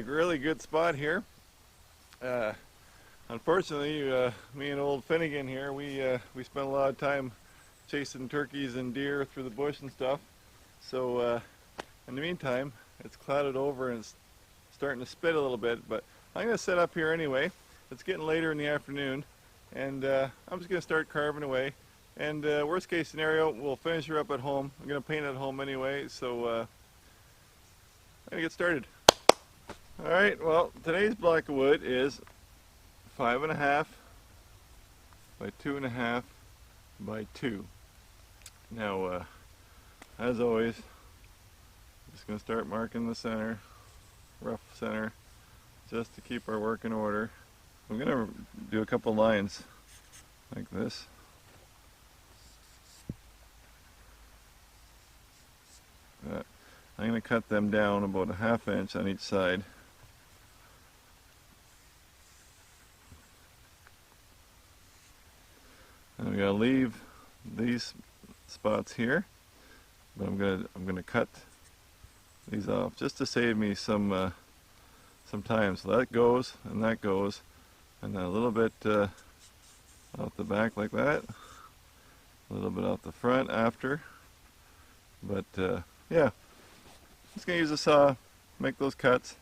a really good spot here. Unfortunately, me and old Finnegan here, we spent a lot of time chasing turkeys and deer through the bush and stuff. So in the meantime, it's clouded over and it's starting to spit a little bit, but I'm going to set up here anyway. It's getting later in the afternoon, and I'm just going to start carving away. And worst case scenario, we'll finish her up at home. I'm going to paint at home anyway, so I'm going to get started. Alright, well, today's block of wood is 5.5 by 2.5 by 2. Now, as always, I'm just going to start marking the center, rough center, just to keep our work in order. I'm going to do a couple lines like this. I'm going to cut them down about 1/2 inch on each side. And I'm going to leave these spots here, but I'm going to cut these off just to save me some time. So that goes, and then a little bit off the back like that, a little bit off the front after. But yeah, just going to use a saw, make those cuts,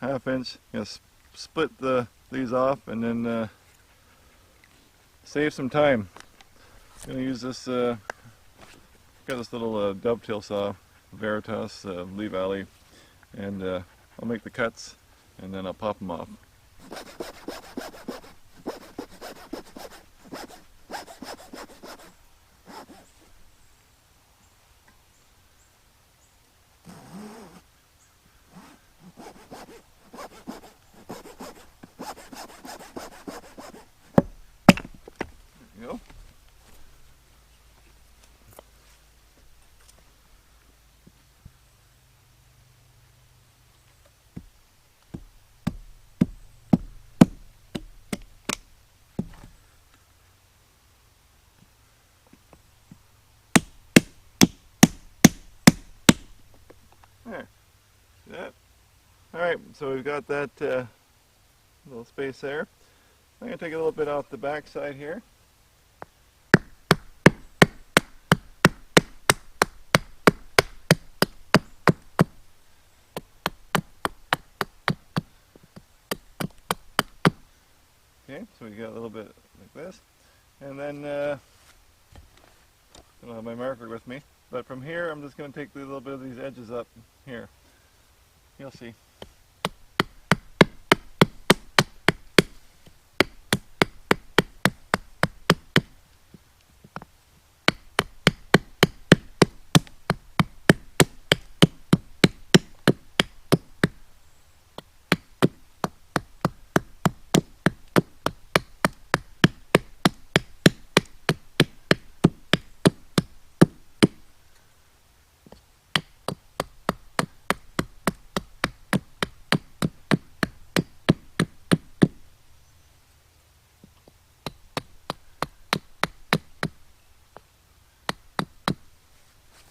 1/2 inch. Going to split these off and then save some time. I'm going to use this, got this little dovetail saw, Veritas Lee Valley, and I'll make the cuts and then I'll pop them off. There you go. There. See that? Alright, so we've got that little space there. I'm going to take a little bit off the back side here. Okay, so we got a little bit like this. And then, I don't have my marker with me, but from here I'm just going to take a little bit of these edges up here. You'll see.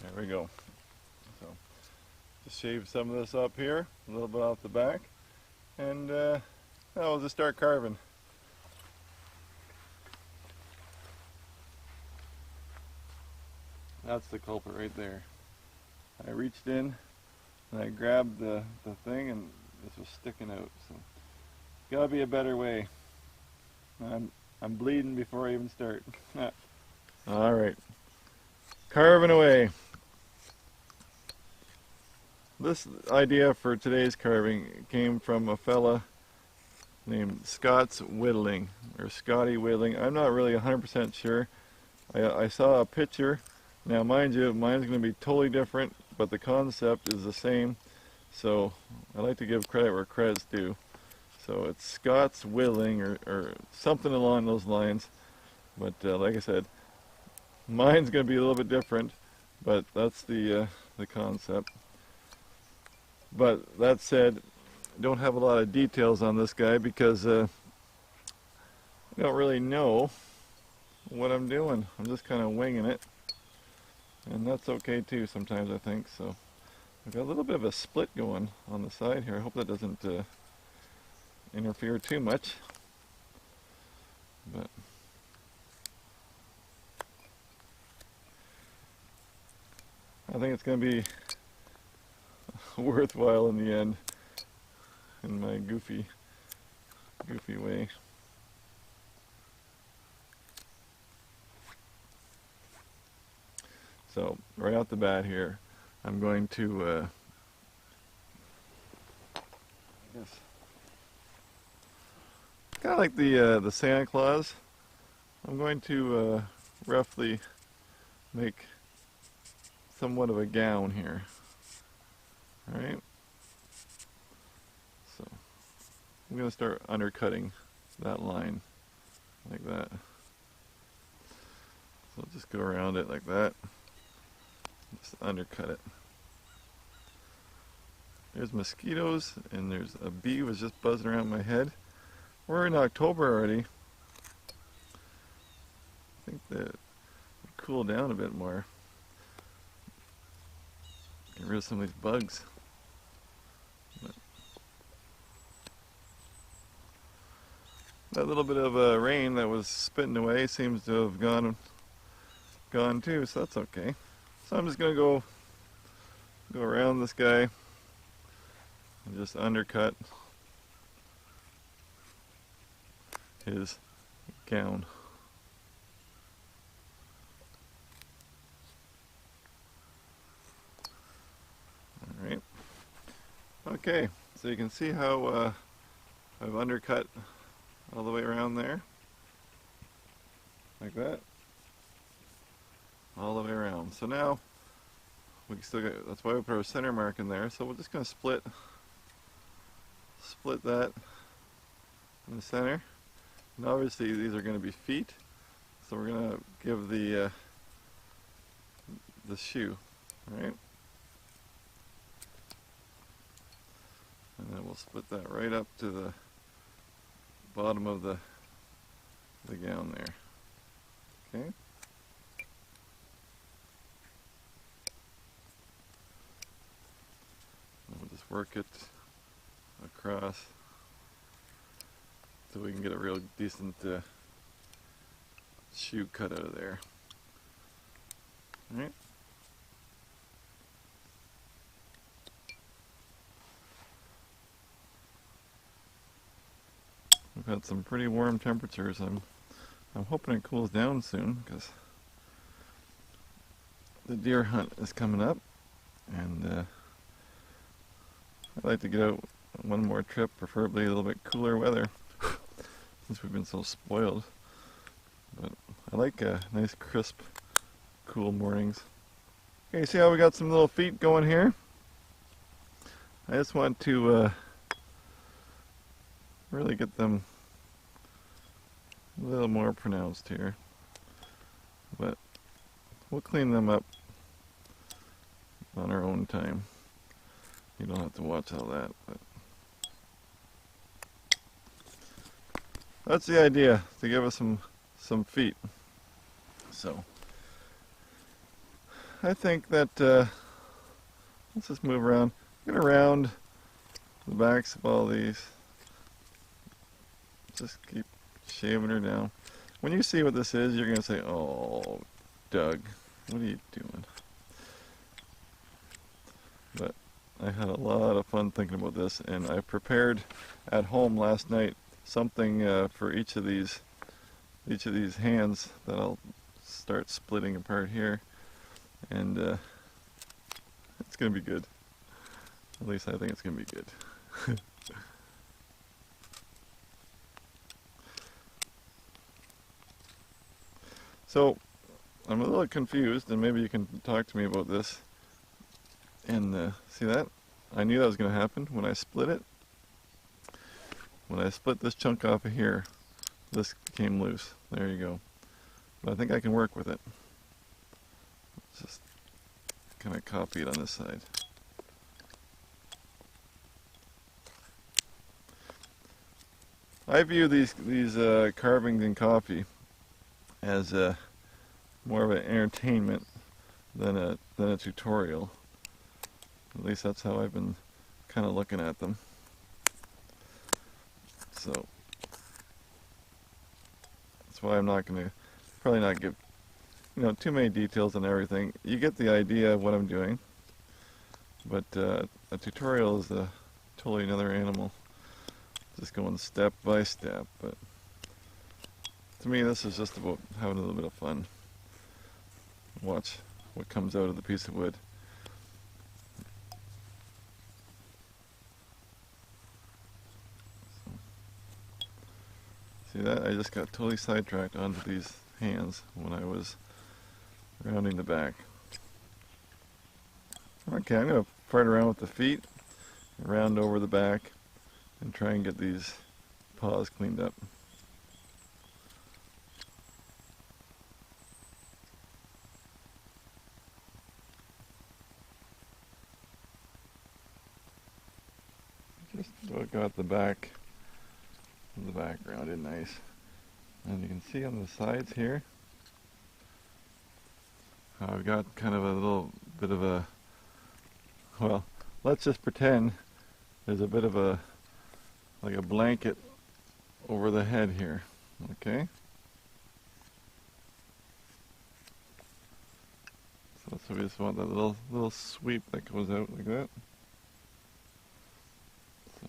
There we go. So just shave some of this up here, a little bit off the back, and I'll just start carving. That's the culprit right there. I reached in and I grabbed the thing and this was sticking out. So gotta be a better way. I'm bleeding before I even start. All right, carving away. This idea for today's carving came from a fella named Scott's Whittling, or Scotty Whittling. I'm not really 100% sure. I saw a picture. Now mind you, mine's going to be totally different, but the concept is the same. So I like to give credit where credit's due. So it's Scott's Whittling, or something along those lines. But like I said, mine's going to be a little bit different, but that's the concept. But that said, I don't have a lot of details on this guy because I don't really know what I'm doing. I'm just kind of winging it. And that's okay too sometimes, I think. So I've got a little bit of a split going on the side here. I hope that doesn't interfere too much. But I think it's going to be worthwhile in the end, in my goofy way. So right off the bat here, I'm going to, I guess, kind of like the Santa Claus. I'm going to roughly make somewhat of a gown here. All right. So I'm going to start undercutting that line like that. So I'll just go around it like that. Just undercut it. There's mosquitoes, and there's a bee was just buzzing around my head. We're in October already. I think that it'll cool down a bit more. Get rid of some of these bugs. But that little bit of rain that was spitting away seems to have gone too, so that's okay. So I'm just gonna go around this guy and just undercut his gown. All right. Okay, so you can see how I've undercut all the way around there, like that. All the way around. So now we still got, that's why we put our center mark in there. So we're just going to split that in the center. And obviously these are going to be feet, so we're going to give the shoe, right? And then we'll split that right up to the bottom of the gown there. Okay. We'll just work it across so we can get a real decent shoe cut out of there. All right. We've had some pretty warm temperatures. I'm hoping it cools down soon because the deer hunt is coming up, and I'd like to get out one more trip, preferably a little bit cooler weather, since we've been so spoiled. But I like nice, crisp, cool mornings. Okay, see how we got some little feet going here? I just want to really get them a little more pronounced here. But we'll clean them up on our own time. You don't have to watch all that, but that's the idea, to give us some feet. So I think that let's just move around. Get around the backs of all these. Just keep shaving her down. When you see what this is, you're gonna say, "Oh, Doug, what are you doing?" But I had a lot of fun thinking about this, and I prepared at home last night something for each of these hands that I'll start splitting apart here, and it's gonna be good. At least I think it's gonna be good. So I'm a little confused, and maybe you can talk to me about this. And see that? I knew that was going to happen when I split it. When I split this chunk off of here, this came loose. There you go. But I think I can work with it. Just kind of copy it on this side. I view these carvings in coffee as more of an entertainment than a tutorial. At least that's how I've been kind of looking at them. So that's why I'm not going to probably not give too many details on everything. You get the idea of what I'm doing, but a tutorial is a totally another animal. Just going step by step, but to me this is just about having a little bit of fun. Watch what comes out of the piece of wood. See that? I just got totally sidetracked onto these hands when I was rounding the back. Okay, I'm going to fart around with the feet, round over the back, and try and get these paws cleaned up. Just about got the back of the background in nice. And you can see on the sides here how I've got kind of a little bit of a, well, let's just pretend there's a bit of a, like a blanket over the head here, okay? So we just want that little sweep that goes out like that. So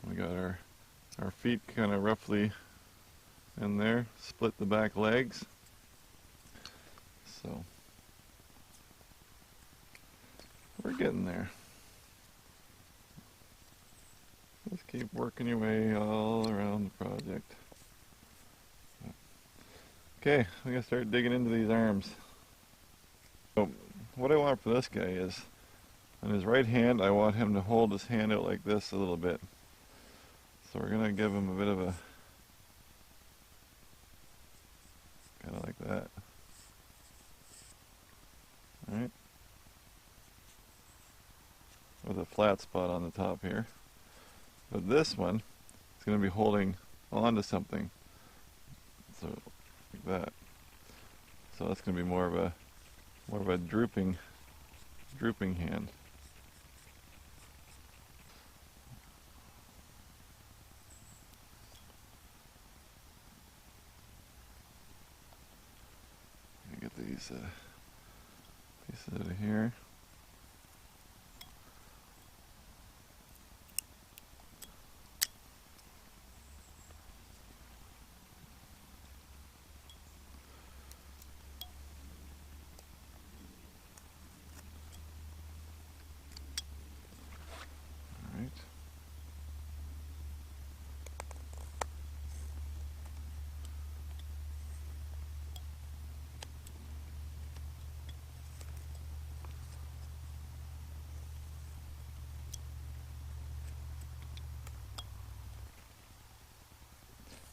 we got our feet kind of roughly in there, split the back legs. So we're getting there. Just keep working your way all around the project. Okay, I'm going to start digging into these arms. So what I want for this guy is, on his right hand, I want him to hold his hand out like this a little bit. So we're going to give him a bit of a, kind of like that. Alright. With a flat spot on the top here. But this one is going to be holding onto something. So like that. So that's going to be more of a drooping hand. Let me get these pieces out of here.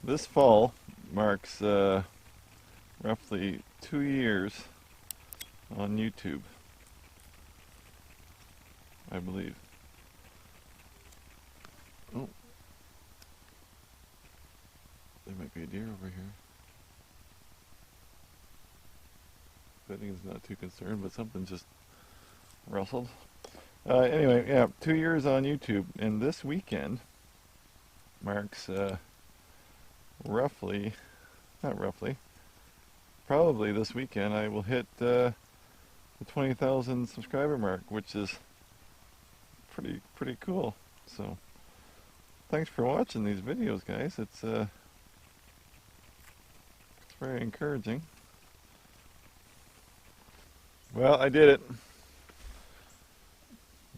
This fall marks roughly 2 years on YouTube, I believe. Oh, there might be a deer over here. Finnegan's not too concerned, but something just rustled. Anyway, yeah, 2 years on YouTube, and this weekend marks probably this weekend I will hit the 20,000 subscriber mark, which is pretty cool. So thanks for watching these videos, guys. It's very encouraging. Well, I did it.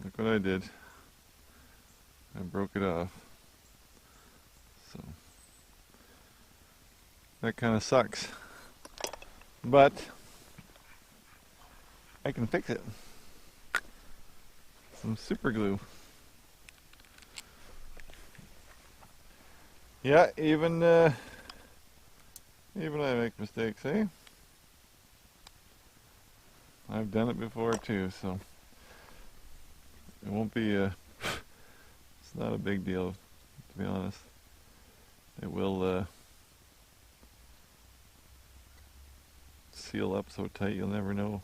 Look what I did. I broke it off. So that kind of sucks. But I can fix it. Some super glue. Yeah, even I make mistakes, eh? I've done it before too, so it won't be it's not a big deal, to be honest. It will seal up so tight you'll never know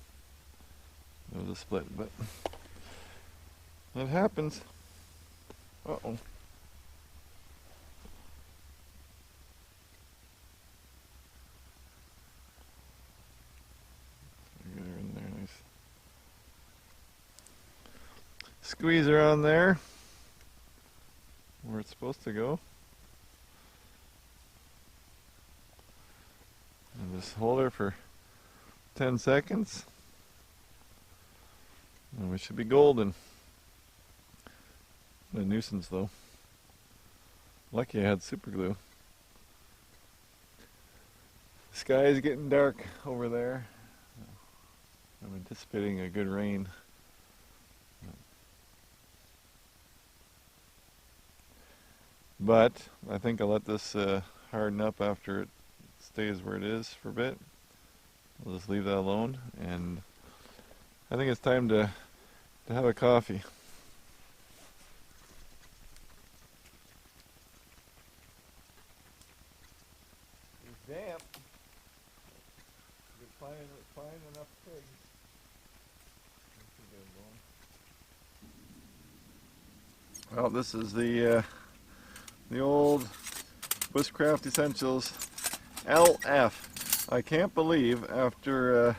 there was a split, but It happens. Uh-oh. Get her in there, nice. Squeeze her on there, where it's supposed to go. And just hold her for 10 seconds. And we should be golden. A nuisance though. Lucky I had super glue. The sky is getting dark over there. I'm anticipating a good rain. But I think I'll let this harden up after it stays where it is for a bit. I'll just leave that alone, and I think it's time to have a coffee. It's damp. You're fine enough pigs. Well, this is the old Bushcraft Essentials LF. I can't believe after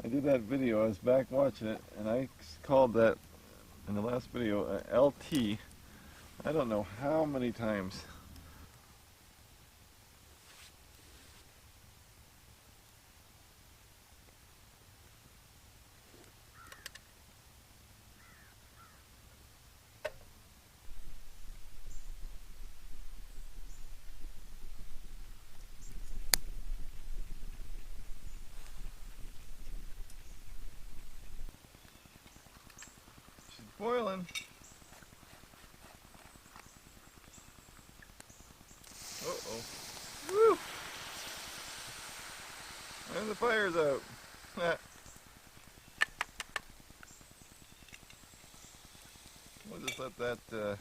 I did that video, I was back watching it, and I called that in the last video LT. I don't know how many times. Boiling. Uh-oh. Woo! And the fire's out. We'll just let that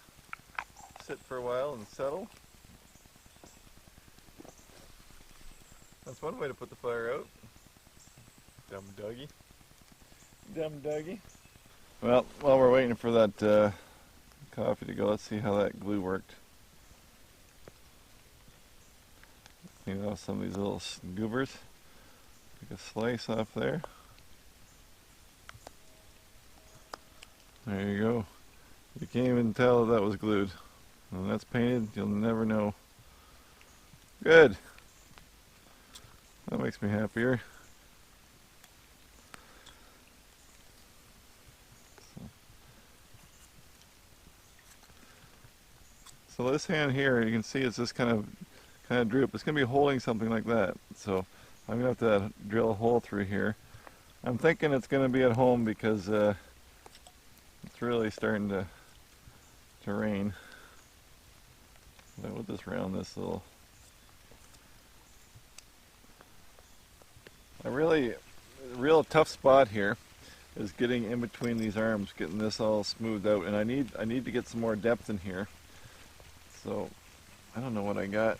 sit for a while and settle. That's one way to put the fire out. Dumb Dougie. Dumb Dougie. Well, while we're waiting for that coffee to go, let's see how that glue worked. Clean off some of these little goobers. Take a slice off there. There you go. You can't even tell that was glued. When that's painted, you'll never know. Good. That makes me happier. So this hand here, you can see it's just kind of droop. It's going to be holding something like that. So I'm going to have to drill a hole through here. I'm thinking it's going to be at home because it's really starting to rain. We'll just round this little. A real tough spot here is getting in between these arms, getting this all smoothed out, and I need to get some more depth in here. So I don't know what I got.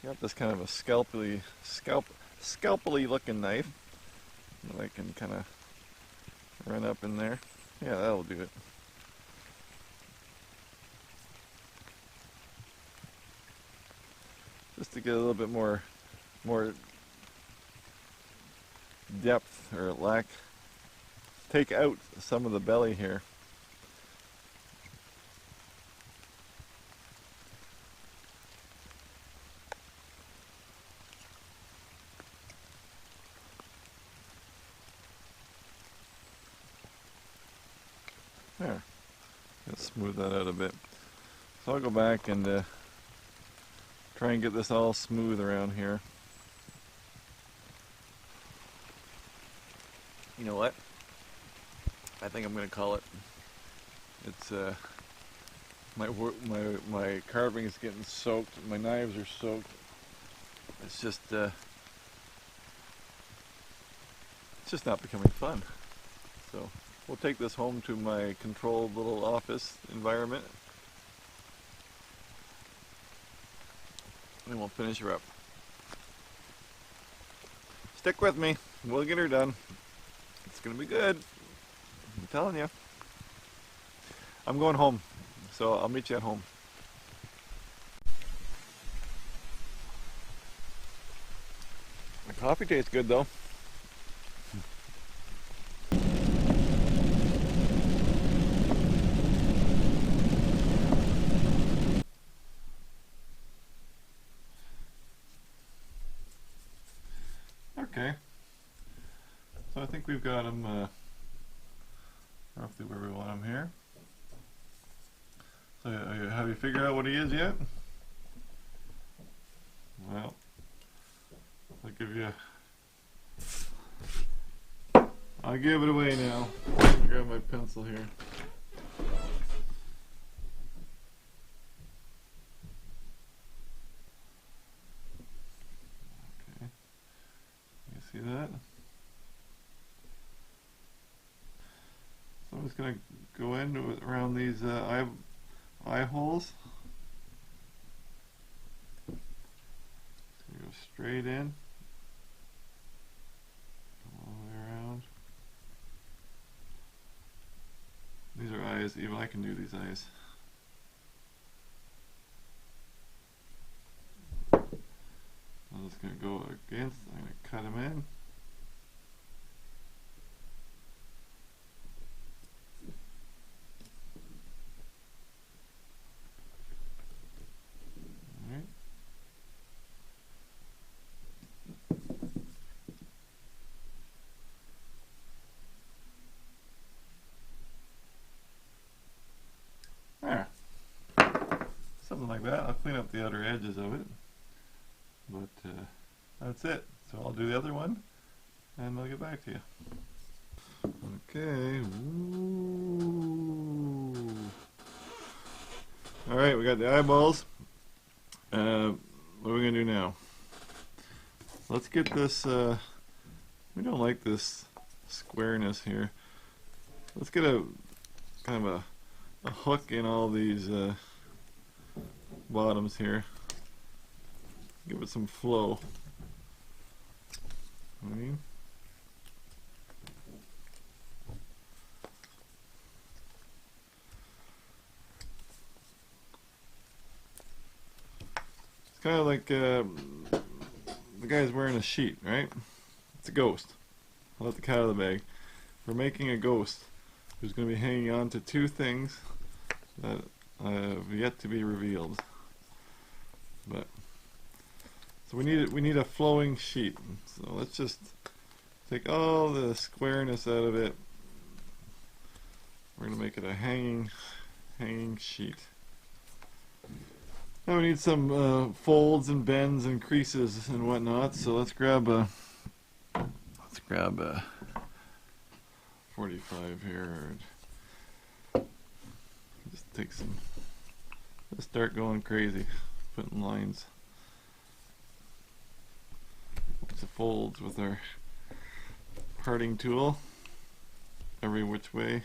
Got this kind of a scalpely looking knife that I can kind of run up in there. Yeah, that'll do it. Just to get a little bit more depth or lack. Take out some of the belly here. There. Let's smooth that out a bit. So I'll go back and try and get this all smooth around here. You know what? I think I'm going to call it. It's my carving is getting soaked. My knives are soaked. It's just not becoming fun. So we'll take this home to my controlled little office environment, and we'll finish her up. Stick with me. We'll get her done. It's gonna be good. I'm telling you. I'm going home, so I'll meet you at home. The coffee tastes good though. Okay, so I think we've got him roughly where we want him here. So have you figured out what he is yet? Well, I'll give it away now. Grab my pencil here. Okay, you see that? So I'm just going to go in around these eye holes. Go straight in, all the way around. These are eyes, even I can do these eyes. I'm just going to go against, I'm going to cut them in. Alright. There. Something like that. I'll clean up the outer edges of it. But that's it. So I'll do the other one and I'll get back to you. Okay. Alright, we got the eyeballs. What are we going to do now? Let's get this, we don't like this squareness here. Let's get a kind of a hook in all these bottoms here. Give it some flow. I mean, it's kind of like the guy's wearing a sheet, right? It's a ghost. I'll let the cat out of the bag. We're making a ghost who's going to be hanging on to two things that have yet to be revealed. But so we need a flowing sheet. So let's just take all the squareness out of it. We're going to make it a hanging sheet. Now we need some folds and bends and creases and whatnot. So let's grab a 45 here. Just take some. Let's start going crazy, putting lines. The folds with our parting tool every which way.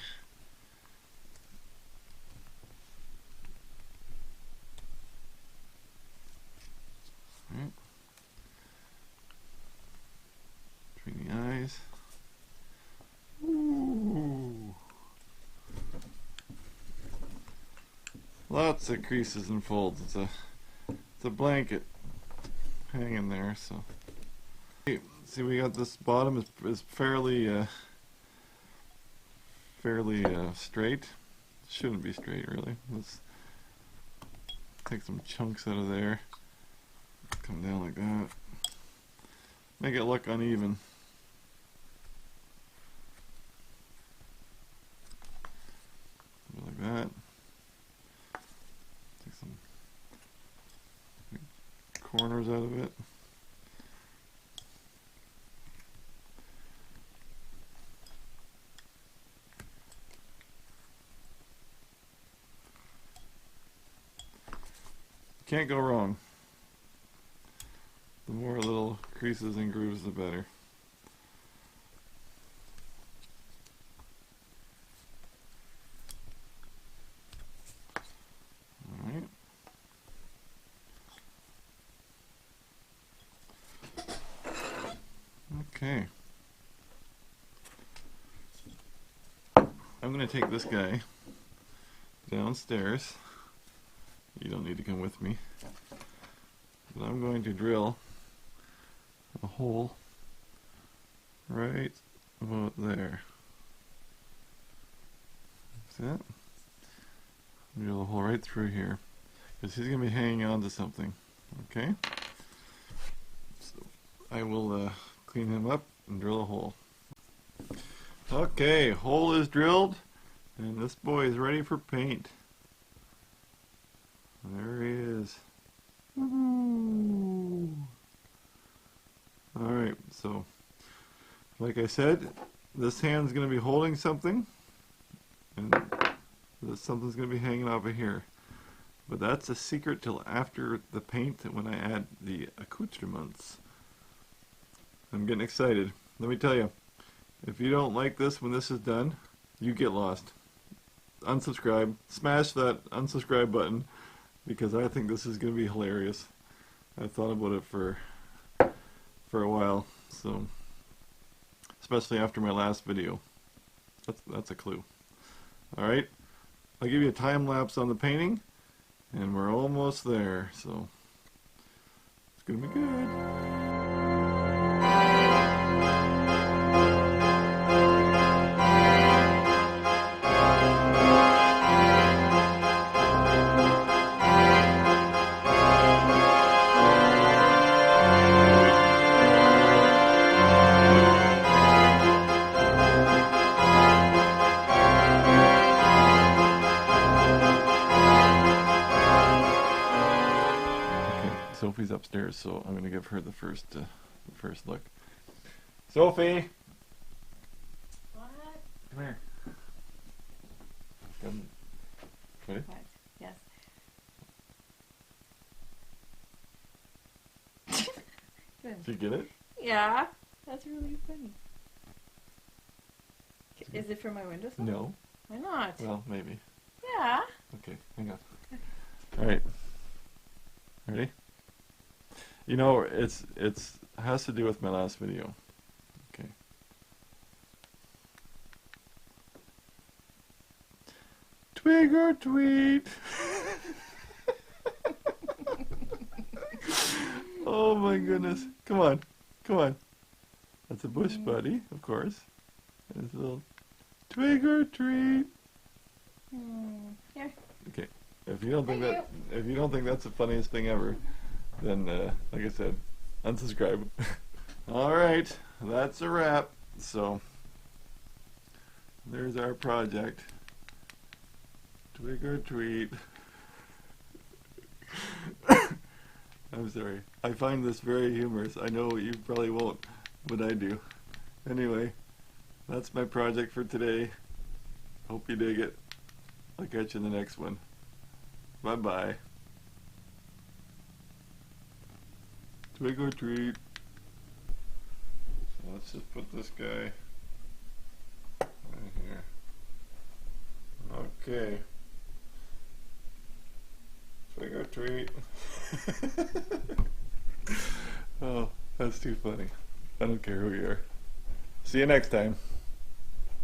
Right. Between the eyes. Ooh. Lots of creases and folds. It's a blanket hanging there. So see, we got this bottom is fairly straight. Shouldn't be straight really. Let's take some chunks out of there. Come down like that. Make it look uneven. Like that. Take some corners out of it. Can't go wrong. The more little creases and grooves, the better. Alright. Okay. I'm going to take this guy downstairs. You don't need to come with me. But I'm going to drill a hole right about there. See that? Drill a hole right through here. Because he's going to be hanging on to something. Okay? So I will clean him up and drill a hole. Okay, hole is drilled. And this boy is ready for paint. There he is. Alright, so like I said, this hand's going to be holding something, and this something's going to be hanging off of here. But that's a secret till after the paint, when I add the accoutrements. I'm getting excited. Let me tell you, if you don't like this when this is done, you get lost. Unsubscribe. Smash that unsubscribe button, because I think this is going to be hilarious. I've thought about it for a while, so especially after my last video. That's a clue. Alright, I'll give you a time lapse on the painting, and we're almost there, so it's gonna be good. Sophie's upstairs, so I'm going to give her the first look. Sophie! What? Come here. Come. Ready? What? Yes. Good. Did you get it? Yeah, that's really funny. Is it from my windowsill? No. Why not? Well, maybe. Yeah. Okay, hang on. Alright. Ready? You know, it has to do with my last video. Okay. Twig or tweet. Oh my goodness. Come on. Come on. That's a bush buddy, of course. There's a little twig or treat. Here. Okay. If you don't think that's the funniest thing ever, then like I said, unsubscribe. Alright, that's a wrap. So there's our project. Twig or tweet. I'm sorry. I find this very humorous. I know you probably won't, but I do. Anyway, that's my project for today. Hope you dig it. I'll catch you in the next one. Bye-bye. Twig or treat. So let's just put this guy right here. Okay. Twig or treat. Oh, that's too funny. I don't care who you are. See you next time.